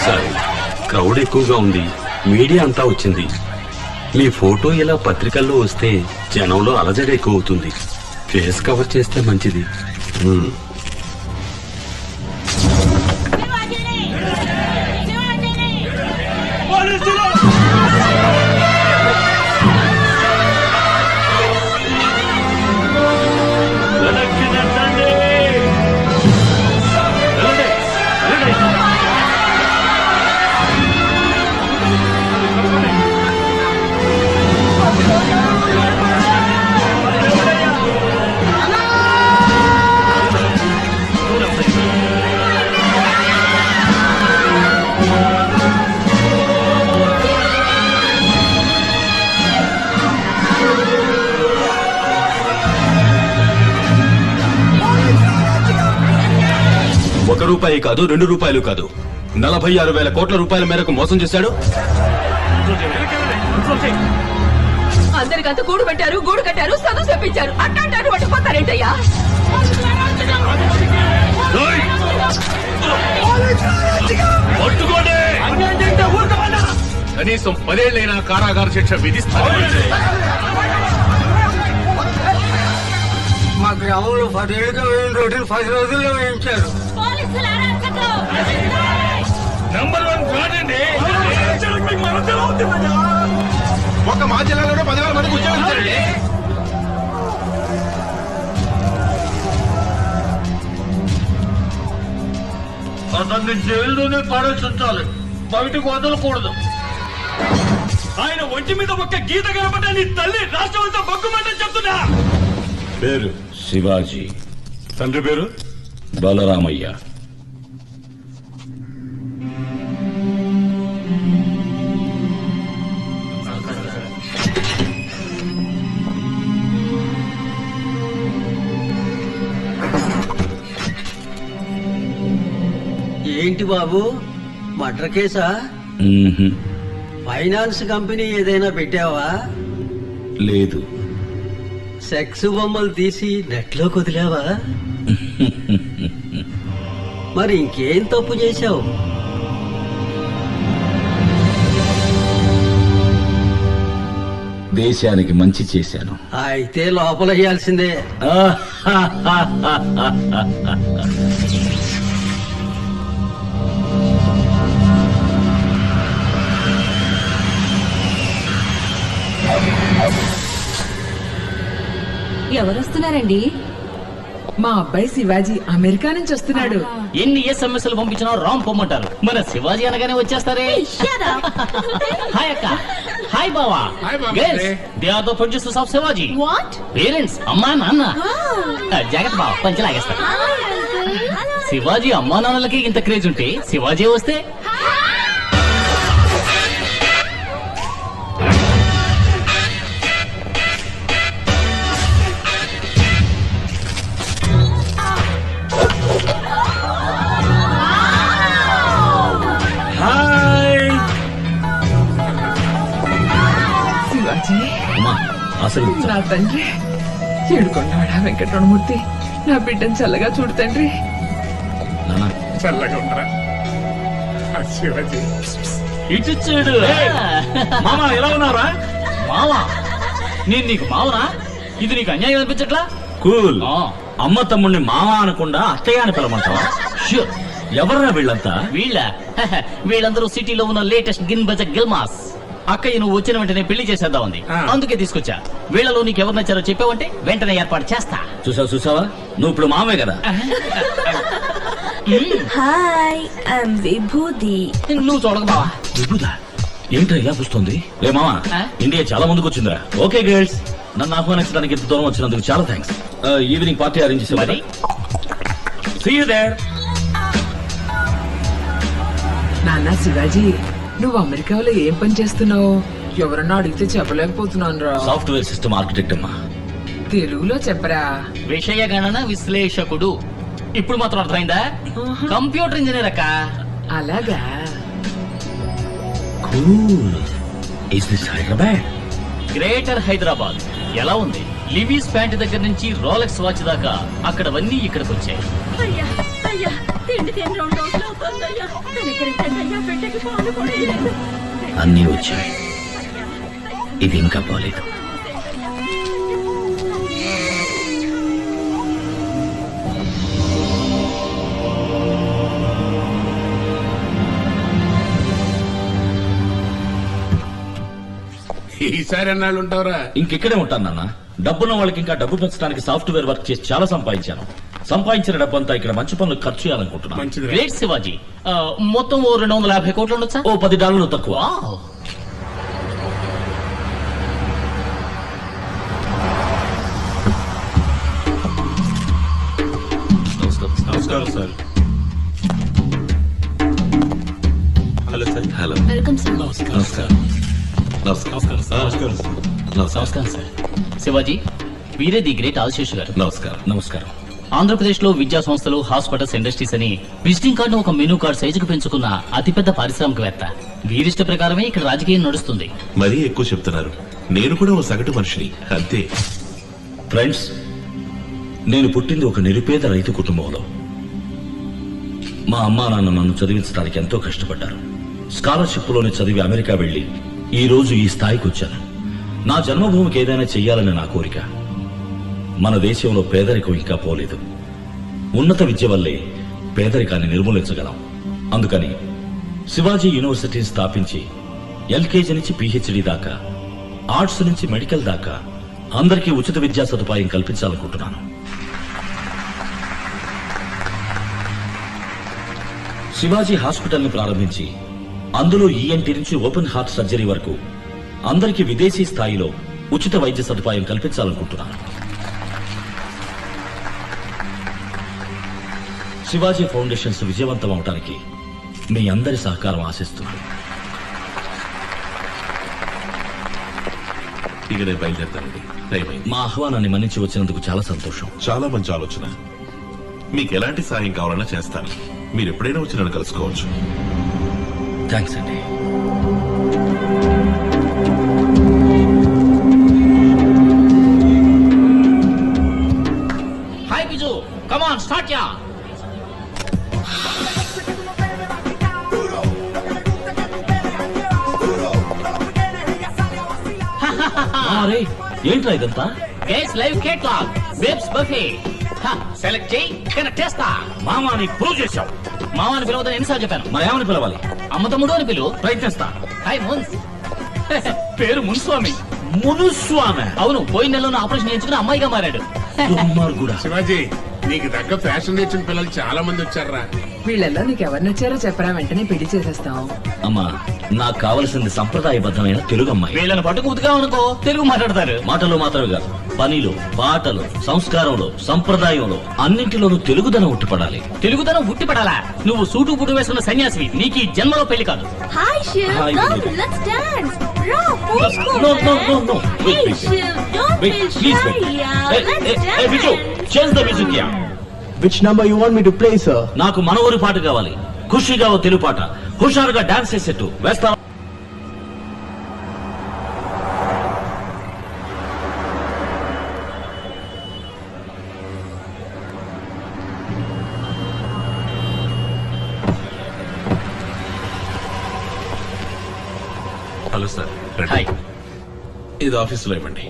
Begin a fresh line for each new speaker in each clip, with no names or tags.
Sir, crowd ఎక్కువగా ఉంది, media అంతా వచ్చింది. మీ ఫోటో ఇలా పత్రికల్లో వస్తే జనంలో అలజడి ఎక్కువ అవుతుంది. ఫేస్ కవర్ చేస్తే మంచిది.
రూపాయి కాదు, 2 రూపాయలు కాదు, 46,000 కోట్ల రూపాయల మేరకు మోసం చేశాడు.
అందరికంతా గూడు పెట్టారు, గూడు కట్టారు, చదువు చెప్పించారు. అట్టాంటారు పట్టుకుపోతారేంటయ్యా?
కనీసం 10 ఏళ్లైనా కారాగార శిక్ష విధిస్తారు.
మా గ్రామంలో 10 ఏళ్ళుగా వేయిన రోడ్లు 10 రోజుల్లో వేయించారు.
ఒక మా జిల్లాలోనే 10,000 మందికి ఉద్యోగం ఇచ్చారండి.
అతన్ని జైల్లోనే పడేస్తుంచాలి, బయటకు వదలకూడదు.
ఆయన ఒంటి మీద ఒక్క గీత కనబడ్డా నీ తల్లి రాష్ట్రం అంతా బొగ్గుమంటే చెప్తున్నా.
పేరు శివాజీ,
తండ్రి పేరు
బలరామయ్య.
ఏంటి బాబు, మర్డర్ కేసా? ఫైనాన్స్ కంపెనీ ఏదైనా పెట్టావా?
లేదు.
సెక్స్ బొమ్మలు తీసి నెట్లో కుదిలావా? మరి ఇంకేం తప్పు చేశావు?
దేశానికి మంచి చేశాను.
అయితే లోపల వేయాల్సిందే.
ఎవరొస్తున్నారండి?
మా అబ్బాయి శివాజీ అమెరికా నుంచి వస్తున్నాడు.
ఎన్ని ఎస్ఎంఎస్లు పంపించినా రామ్ పొమ్మంటారు. మన శివాజీ అనగానే వచ్చేస్తారే. హాయ్ అక్క, హాయ్ బావా. Girls, they are the producers of Shivaji.
What?
Parents, అమ్మా నాన్న. జాగ్రత్త బావ, పంచలాగేస్తా. శివాజీ అమ్మా నాన్నలకి ఇంత క్రేజ్ ఉంటే శివాజీ వస్తే
అసలు
నా తండ్రి ఏడుకొండవాడా వెంకటరమణమూర్తి, నా బిడ్డను చల్లగా చూడు తండ్రి.
చల్లగా ఉండరా శివాజీ.
ఇటు చూడు.
మామా ఎలా ఉన్నారా?
మావా, నేను నీకు మావనా? ఇది నీకు అన్యాయం అనిపించట్లా?
కూల్. అమ్మ తమ్ముడిని మావా అనకుండా అత్తయ్య అని పిలవమంటావా?
ష్యూర్.
ఎవర్రా వీళ్ళంతా?
వీళ్ళందరూ సిటీలో ఉన్న లేటెస్ట్ గిన్ బజ గిల్మాస్. అక్కయ్య నువ్వు వచ్చిన వెంటనే పెళ్లి చేసేద్దాం ఉంది, అందుకే తీసుకొచ్చా. వీళ్ళలో నీకు ఎవరు నచ్చారో చెప్పావంటే వెంటనే ఏర్పాటు చేస్తా.
చూసావా, నువ్వు ఇప్పుడు మామే కదా.
హాయ్, ఐఎమ్ విభూది.
నువ్వు చూడక బావా.
విభూదా ఏంటో ఇలా చూస్తుంది? రే మామా, ఇండియా చాలా ముందుకు వచ్చిందిరా. ఓకే గర్ల్స్, నన్ను ఆహ్వానించడానికి ఇంత దూరం వచ్చినందుకు చాలా థ్యాంక్స్. ఈవినింగ్ పార్టీ అరేంజ్ చేసాం. See you there.
నాన్న శివాజీ, నువ్వు అమెరికాలో ఏం పని చేస్తున్నావు? ఎవరన్నా అడిగితే చెప్పలేకపోతున్నాను రా.
సాఫ్ట్వేర్ సిస్టమ్ ఆర్కిటెక్ట్ అమ్మా.
తెలుగులో చెప్పరా.
విషయ గణన విశ్లేషకుడు. ఇప్పుడు మాత్రం అర్థమైందా? కంప్యూటర్ ఇంజనీర్ అక్క.
అలాగా.
Cool. Is this Hyderabad?
Greater Hyderabad. ఎలా ఉంది? లివీస్ ప్యాంట్ దగ్గర నుంచి రోలెక్స్ వాచ్ దాకా అక్కడవన్నీ ఇక్కడికి వచ్చాయి.
అయ్యా అయ్యా తిండి తిని 2 రోజులు అవుతుందయ్యా. కనికరించండి, బిడ్డకి పాలు కూడా ఇవ్వలేదు.
అన్నీ వచ్చాయి, ఇది ఇంకా పోలేదు.
ఈసారి ఎన్నాళ్ళు ఉంటావురా?
ఇంకెక్కడే ఉంటాను నాన్న. డబ్బున్న వాళ్ళకి ఇంకా డబ్బు పెంచడానికి సాఫ్ట్వేర్ వర్క్ చేసి చాలా సంపాదించాను. సంపాదించిన డబ్బు అంతా ఇక్కడ మంచి పనులు ఖర్చు చేయాలనుకుంటున్నాను.
మంచిది.
గ్రేట్ శివాజీ. మొత్తం ఓ 250 కోట్లు ఉండొచ్చా?
ఓ $10 తక్కువ.
వావ్.
నమస్కారం sir. Hello sir.
Hello.
Welcome sir.
నమస్కారం.
నమస్కారం సార్.
నమస్కారం సార్. శివాజీ, వీరే ది గ్రేట్ ఆశీష్ గారు.
నమస్కారం. నమస్కారం.
ఆంధ్రప్రదేశ్ లో విద్యా సంస్థలు, హాస్పిటల్స్, ఇండస్ట్రీస్ అని విజిటింగ్ కార్డు ఒక మెనూ కార్డ్ సైజుకు పెంచుకున్న అతిపెద్ద పారిశ్రామికవేత్త. వీరిష్ట ప్రకారమే ఇక్కడ రాజకీయం నడుస్తుంది.
మరీ ఎక్కువ చెప్తున్నారు. నేను కూడా ఓ సగటు మనిషిని అంతే.
ఫ్రెండ్స్, నేను పుట్టింది ఒక నిరుపేద రైతు కుటుంబంలో. మా అమ్మా నాన్న నన్ను చదివించడానికి ఎంతో కష్టపడ్డారు. స్కాలర్షిప్ లోనే చదివి అమెరికా వెళ్లి ఈ రోజు ఈ స్థాయికి వచ్చాను. నా జన్మభూమికి ఏదైనా చెయ్యాలని నా కోరిక. మన దేశంలో పేదరికం ఇంకా పోలేదు. ఉన్నత విద్య వల్లే పేదరికాన్ని నిర్మూలించగలం. అందుకని శివాజీ యూనివర్సిటీని స్థాపించి ఎల్కేజీ నుంచి PhD దాకా, ఆర్ట్స్ నుంచి మెడికల్ దాకా అందరికీ ఉచిత విద్యా సదుపాయం కల్పించాలనుకుంటున్నాను. శివాజీ హాస్పిటల్ ని ప్రారంభించి అందులో ENT నుంచి ఓపెన్ హార్ట్ సర్జరీ వరకు అందరికీ విదేశీ స్థాయిలో ఉచిత వైద్య సదుపాయం కల్పించాలనుకుంటున్నాను. శివాజీ ఫౌండేషన్స్ విజయవంతం అవడానికి మీ అందరి సహకారం ఆశిస్తుంది.
ఇక నేను బయలుదేరుతానండి. టైం అయింది.
మా ఆహ్వానాన్ని మన్నించి వచ్చినందుకు చాలా సంతోషం.
చాలా మంచి ఆలోచన. మీకు ఎలాంటి సాయం కావాలన్నా చేస్తాను. మీరు ఎప్పుడైనా వచ్చి నన్ను కలుసుకోవచ్చు.
థ్యాంక్స్ అండి.
Hi Biju, come on start యా.
అరే, ఏంట్రా ఇదంతా?
Guys live catalogue babes buffet. Select చేయి, కనెక్ట్ చేస్తా.
మామాని ప్రూవ్ చేశావు.
మామని పిలవదని ఎన్నిసార్లు చెప్పాను?
మరి ఏమని పిలవాలి?
అమ్మ తమ్ముడు అని పిలువు.
ప్రయత్నిస్తా.
హాయ్ మున్స్. పేరు మున్స్వామి.
మునుస్వామి.
అవును, పోయిన నెలలో ఆపరేషన్ చేయించుకుని అమ్మాయిగా మారాడు.
దుర్మార్గుడా.
శివాజీ, నీకు తగ్గ ఫ్యాషన్ నేర్చిన పిల్లలు చాలా మంది వచ్చారా?
వీళ్ళల్లో నీకు ఎవరు నచ్చారో చెప్పరా, వెంటనే పెళ్లి చేసేస్తాం.
అమ్మా, నాకు కావలసింది సంప్రదాయబద్ధమైన తెలుగు అమ్మాయి.
వీళ్ళని పట్టుకు ఉతుకామనుకో తెలుగు మాట్లాడతారు.
మాటలు మాత్రమే కాదు, పనిలో, పాటలు, సంస్కారంలో, సంప్రదాయంలో అన్నింటిలోనూ తెలుగుదనం ఉట్టిపడాలి.
తెలుగుదనం ఉట్టిపడాలా? నువ్వు సూటు బుట్టు వేసుకున్న సన్యాసివి. నీకు ఈ జన్మలో పెళ్లి కాదు.
Hi, Shiv.
Hi,
Come,
Vidya.
let's dance. Bro, post
No, no, no, no. Wait,
Hey,
wait, wait.
Shiv, don't
Wait,
feel
please
shy,
wait.
yeah.
Hey,
Let's
hey,
dance.
hey, Viju, change the music here.
Which number you want me to play, sir?
నాకు మన ఊరి పాట కావాలి. ఖుషిగా ఓ తెలుగు పాట. హుషారుగా dance చేసేట్టు వేస్తా.
Hello sir.
Hi.
ఇది ఆఫీసులో ఇవ్వండి.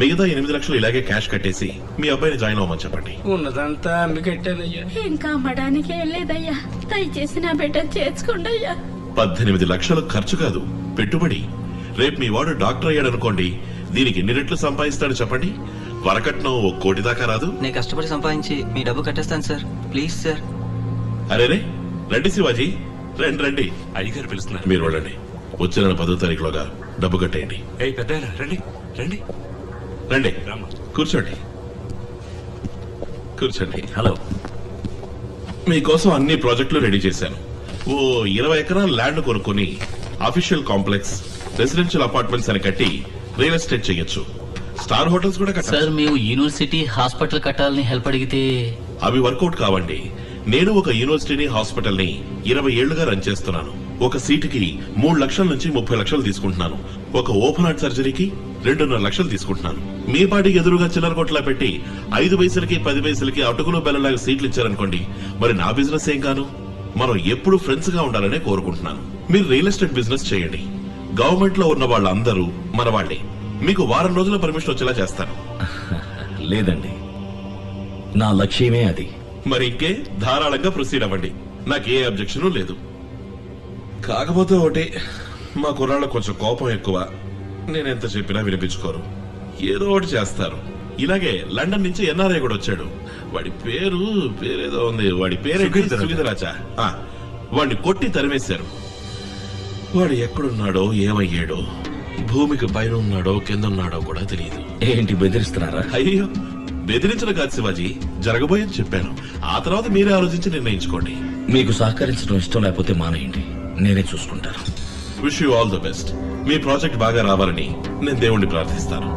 మిగతా 8 లక్షలు ఇలాగే క్యాష్ కట్టేసి మీ అబ్బాయిని జాయిన్ అవ్వమని చెప్పండి.
ఉన్నదంతా అమ్మికెట్టానయ్యా.
ఇంకా అమ్మడానికి ఏం లేదయ్యా. దయచేసి నా బిడ్డను చేర్చుకోండి అయ్యా.
18 లక్షలు ఖర్చు కాదు, పెట్టుబడి. రేపు మీ వాడు డాక్టర్ అయ్యాడు అనుకోండి, దీనికి ఎన్ని రెట్లు సంపాదిస్తాడు చెప్పండి. వరకట్నం 1 కోటి దాకా రాదు.
నేను కష్టపడి సంపాదించి మీ డబ్బు కట్టేస్తాను సార్. Please sir.
అరేరే, రండి శివాజీ, రండి రండి. అయ్యగారు పిలుస్తున్నారు. మీరు వెళ్ళండి. వచ్చే నెల 10వ తారీఖులోగా డబ్బు కట్టేయండి. రండి రండి రండి. కూర్చోండి కూర్చోండి.
హలో.
మీకోసం అన్ని ప్రాజెక్టులు రెడీ చేశాను. ఓ 20 ఎకరాల ల్యాండ్ కొనుక్కొని అఫీషియల్ కాంప్లెక్స్, రెసిడెన్షియల్ అపార్ట్మెంట్స్ అని కట్టి రియల్ ఎస్టేట్ చేయొచ్చు. స్టార్ హోటల్స్ కూడా కట్టచ్చు.
సార్ మేము యూనివర్సిటీ హాస్పిటల్ కట్టాలని హెల్ప్ అడిగితే
అవి వర్కౌట్ కావండి. నేను ఒక యూనివర్సిటీని హాస్పిటల్ ని 20 ఏళ్లుగా రన్ చేస్తున్నాను. ఒక సీటుకి 3 లక్షల నుంచి 30 లక్షలు తీసుకుంటున్నాను. ఒక ఓపెన్ హార్ట్ సర్జరీకి 2.5 లక్షలు తీసుకుంటున్నాను. మీ పాటికి ఎదురుగా చిల్లర కొట్లా పెట్టి 5 పైసలకి 10 పైసలకి అటుకులు బెల్లలాగా సీట్లు ఇచ్చారనుకోండి, మరి నా బిజినెస్ ఏం కాను? మనం ఎప్పుడు ఫ్రెండ్స్ గా ఉండాలనే కోరుకుంటున్నాను. మీరు రియల్ ఎస్టేట్ బిజినెస్ చేయండి. గవర్నమెంట్ లో ఉన్న వాళ్ళందరూ మన వాళ్ళే. మీకు వారం రోజుల పర్మిషన్ వచ్చేలా చేస్తాను.
లేదండి, నా లక్ష్యమే అది.
మరి ఇంకే ధారాళంగా ప్రొసీడ్ అవ్వండి. నాకు ఏ అబ్జెక్షన్ లేదు. కాకపోతే ఒకటి, మా కుర్రాళ్ళకు కొంచెం కోపం ఎక్కువ. నేనెంత చెప్పినా వినిపించుకోరు, ఏదో ఒకటి చేస్తారు. ఇలాగే లండన్ నుంచి ఎన్ఆర్ఐ కూడా వచ్చాడు. వాడి పేరేదో ఉంది. వాడి పేరు సుగీధరాజా. వాడిని కొట్టి తరిమేశారు. వాడు ఎక్కడున్నాడో ఏమయ్యాడో, భూమికి పైన ఉన్నాడో కింద ఉన్నాడో కూడా తెలియదు.
ఏంటి బెదిరిస్తున్నారా?
అయ్యో, బెదిరించడం కాదు శివాజీ, జరగబోయని చెప్పాను. ఆ తర్వాత మీరే ఆలోచించి నిర్ణయించుకోండి.
మీకు సహకరించడం ఇష్టం లేకపోతే మానేయండి, నేనే చూసుకుంటాను.
Wish you all the best. Me project బాగా రావాలని నేను దేవుణ్ణి ప్రార్థిస్తాను.